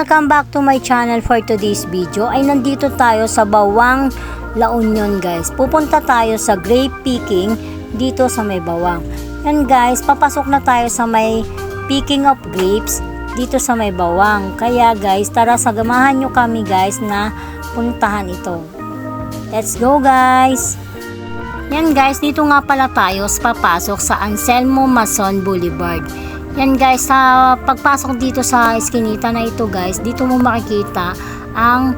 Welcome back to my channel. For today's video ay nandito tayo sa Bawang, La Union guys. Pupunta tayo sa grape picking dito sa may Bawang. Yan guys, papasok na tayo sa may picking of grapes dito sa may Bawang. Kaya guys, tara sagamahan nyo kami guys na puntahan ito. Let's go guys! Yan guys, dito nga pala tayo papasok sa Anselmo Mason Boulevard. Yan guys, sa pagpasok dito sa eskinita na ito guys, dito mo makikita ang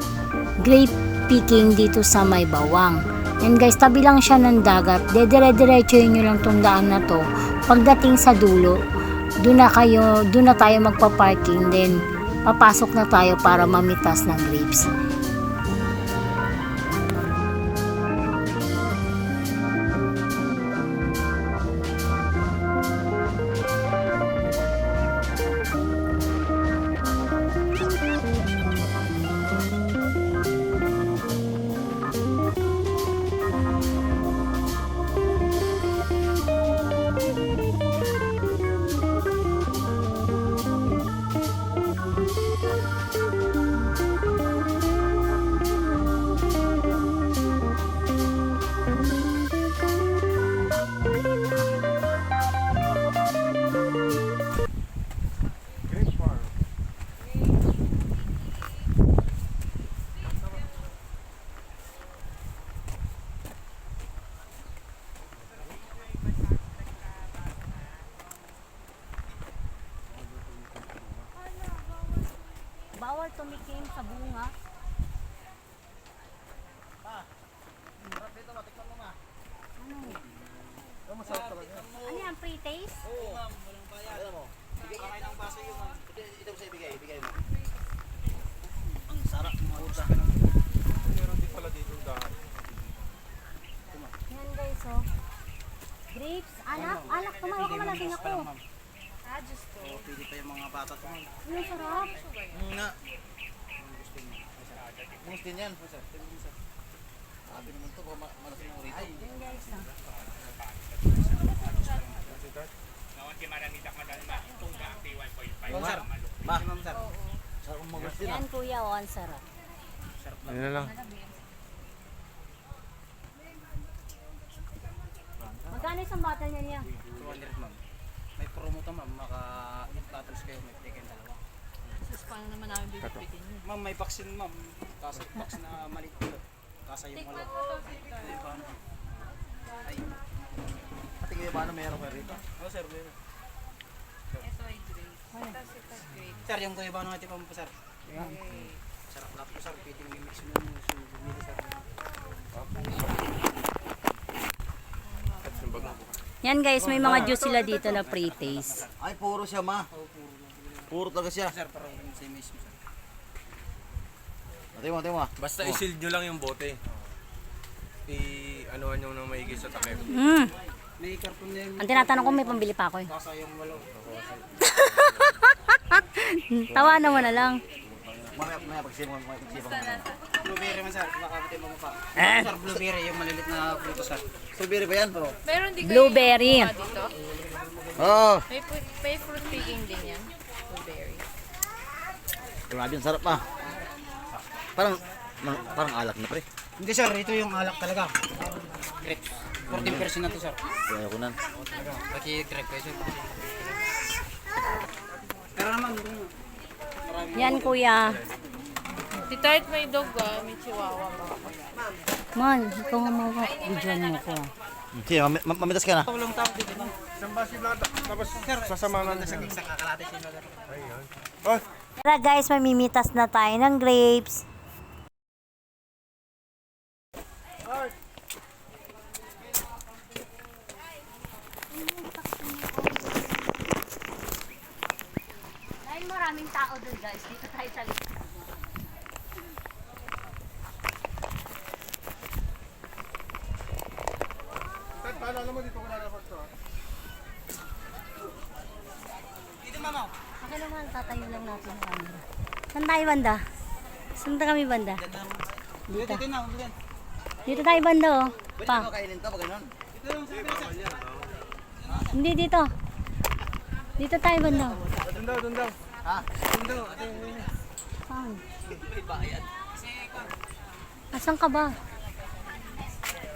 grape picking dito sa may Bawang. Yan guys, tabi lang siya ng dagat. Dedire-diretsohin nyo lang tong daan na to. Pagdating sa dulo, doon na tayo magpa-parking, then papasok na tayo para mamitas ng grapes. Bawal tumikim sa bunga. Sarap dito, matikman mo ma. Masarap talaga. Ano yan, pre-taste? Oo ma'am, walang bayad. Alam mo, bigay kamay ng baso yun ma'am. Ito mo siya ibigay mo. Ang sarap mga usa. Meron din pala dito ang daan. Yan guys, oh. Grapes, alak, tumawa ka malaking ako. Just to. Oo, pili pa yung mga bata to ma'am. Ano sarap? Nga. Gusto din yan. Sabi naman to, malaking mo rito. Yan guys, oh. Ma'am sir, ma'am sir. Sarap umagas din ah. Yan kuya, oh, ang sarap. Sarap lang. Ayun na lang. Magkano isang bottle niya niya? 200 ma'am. May promo to ma'am, maka 8 bottles kayo, may ticket dalawa. Sus, paano naman namin bibitin yun? Ma'am, may vaccine ma'am. Kaso vaccine na maliit ko. Kasa yung Tikman malo. mo to, Sita. Ay, paano? Ay. Ate kayo paano meron kayo rito? Oo sir, meron. Ito ay grape. Tapos ito grape. Sir, yung kuya paano natin pa sir? Okay. Sarap lahat po sir, pwede mimix mo yung bumili sir. Yan guys, may mga juice sila dito na pre-taste. Ay, puro siya ma. Puro talaga siya. Sir, parang same mismo sir. Ate mo. Basta i-seal nyo lang yung bote. I-anuhan nyo nang maigi sa takip. May karton na yun. Ang tinatanong ko, may pambili pa ako eh. Kasa yung malo. Tawa naman na lang. Mamaya pagsipang mo. Blueberry man sir, makakapit mo pa. Sir, blueberry, yung malilit na fruto sir. Strawberry ba yan po? Meron di kayo Blueberry. yung dito? Oo. May fruit picking din yan. Blueberry. Grabe yung sarap ah. Parang alak na pre. Hindi sir, ito yung alak talaga. Grape. 14% na to sir. Kaya ko nan. Pati grape kayo sir. Pero naman, Yan kuya. Si Tart may dog may chihuahua pa. Man, ikaw nga mga videoan mo ko. sige, mamitas ka na. Walang tao dito na. Isang basil lang. Tapos sasamahan na. Sa kakalate siya na. Ayun. Oh, Tara guys, mamimitas na tayo ng grapes. Dahil maraming tao doon guys, dito tayo sa likod. Ted, paalala mo dito ko lalabas to. Dito mama. Okay naman, tatayo lang natin ang camera. Saan tayo banda? Saan kami banda? Dito na, dito. Dito tayo banda oh. Pwede Pa. mo kainin to pag ganun. Dito lang sa pesa. Hindi dito. Dito tayo banda. Doon daw. Ha? Doon daw. Saan? May bayad. Asan ka ba?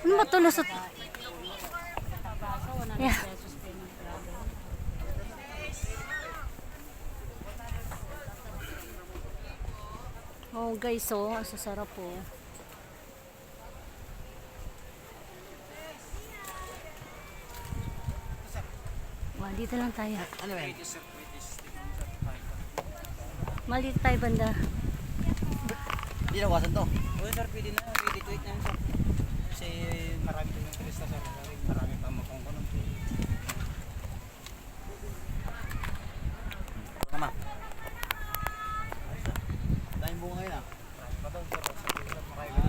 Ano ba ito? Lusot? Yeah. Oh guys, oh, ang sasarap po. Wow, dito lang tayo. Ano ba yan? Maliit tayo banda. Hindi na wasan to. Oo sir, pwede na. Pwede tweet na yun sir. Kasi marami din yung turista sir. Marami pa makongkonon. Tama. Tayong bunga ngayon ah. Pa daw sir. Sa tulad makailan.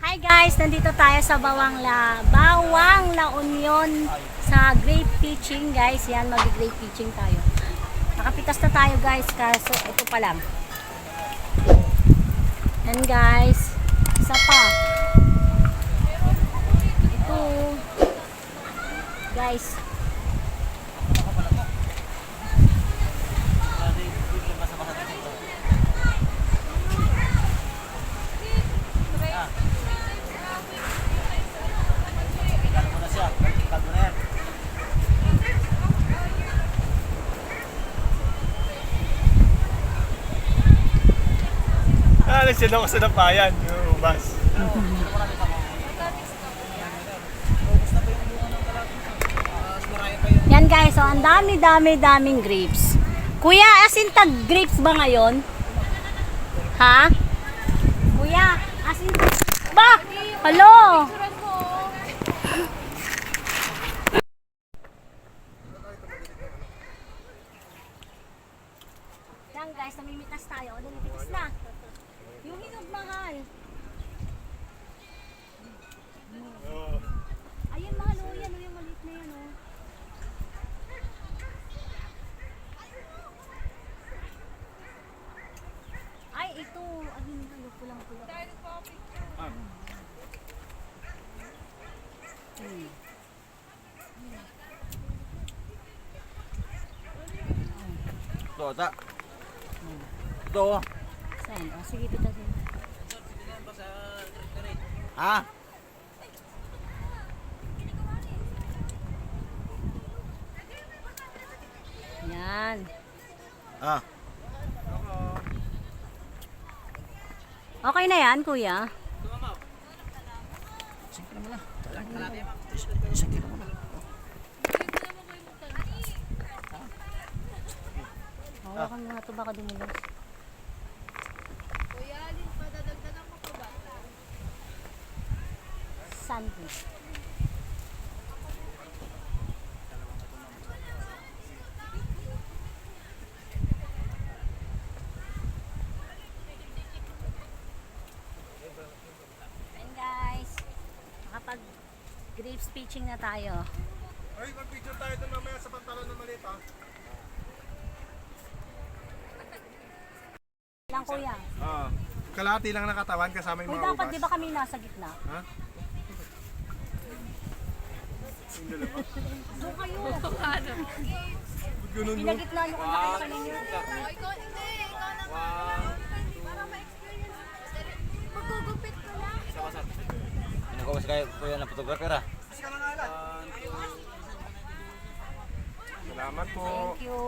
Hi guys, nandito tayo sa Bawang La Union sa grape pitching guys. Yan, mag-grape pitching tayo. Nakapitas na tayo guys, kaso ito pa lang. Yan guys, isa pa. Ito. Guys. Sila ko sa napayan, yung ubas. Yan guys, so ang daming grapes. Kuya, asin tag grapes ba ngayon? Ha? Kuya, asin ba? Hello? Yan guys, namimitas tayo. O, namimitas na. Yung hinog mahal. Ayun mahal, o yan, o yung maliit na yan, o. Ay, ito. Ayun, ano, pulang-pula. Ito, ata. Ito. Saan? O, sige, pitasin. Ha? Yan. Ah. Okay na yan, kuya. Hawakan mo nga ito, baka dumulas. Kuya, alin pa dadagdagan mo pa ba? Sandwich. Ayan guys, nakapag grapes pitching na tayo. Ay, mag-picture tayo doon mamaya sa pantalon ng maliit ha. Lang kuya. Kalahati lang nakatawan kasama yung Uy, mga dapat ubas. di ba kami nasa gitna? Ha? Yung dalawa. Doon kayo. Ganun mo. Pinagitna nyo kung kayo kanina. Ay, ikaw hindi. Ikaw na para ma-experience. Magugupit ko lang. Pinagawas kayo kuya na photographer ah. Salamat po. Thank you.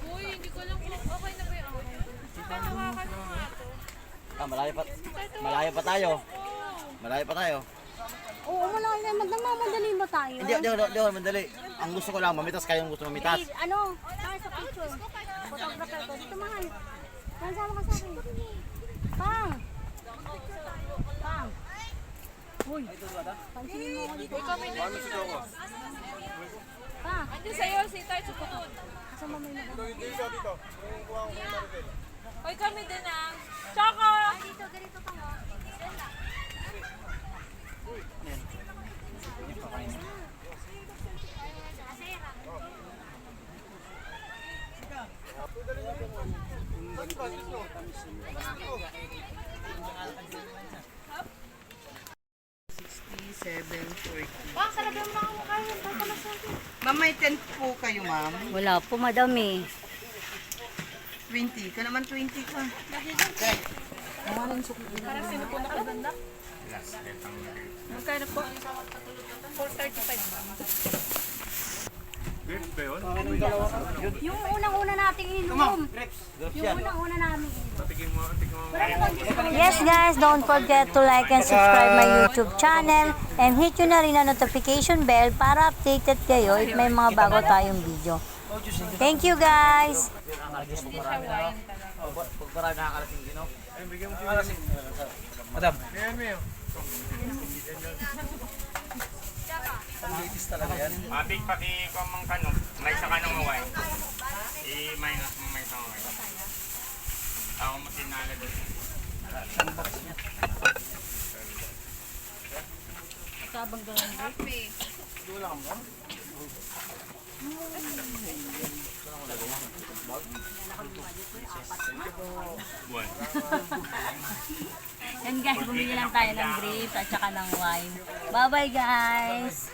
Uy, hindi ko lang kung okay na ba yung okay. Saka hawakan mo nga ito. Ah, malayo pa tayo. Malayo pa tayo. Oo, malaki na. Nagmamadali ba tayo? Hindi, mandali. Ang gusto ko lang, mamitas kayong gusto mamitas. Eh, ano? Tayo sa picture. Photographer ko. Dito mahal. Sama ka sa akin. Pang! Pang! Uy! Pansinin mo ako dito. Uy, kami din. Pa! Andiyan sa'yo, si Tay Sukutun. Kasama mo yung maganda. Dito, dito. Kung kuha ko yung Maribel. Uy, kami din ah. Tsaka! Dito, ganito ka mo. 7.40. Baka salagyan mo na ako kayo. Papalas natin. Ma'am, may 10 po kayo, ma'am. Wala po, madam eh. 20. Ka naman 20 ka. Parang sino po nakaganda? Magkano po? 435 ma'am. Grapes ba yun? Yung unang-una nating inom. Yung unang-una namin inom. Tignan mo. Yes guys, don't forget to like and subscribe my YouTube channel and hit nyo na rin ang notification bell para updated kayo if may mga bago tayong video. Thank you guys! Pag marami nakakalasing din, no? Ay, bigyan mo Nakalasing. Madam. Ayan mo yun. Pang-latest talaga yan. Mabig pati ko mang kanong, may sa kanong away. May sa away. Ako mo tinala doon. Buwan. Yan guys, bumili lang tayo ng grapes at saka ng wine. Bye bye guys!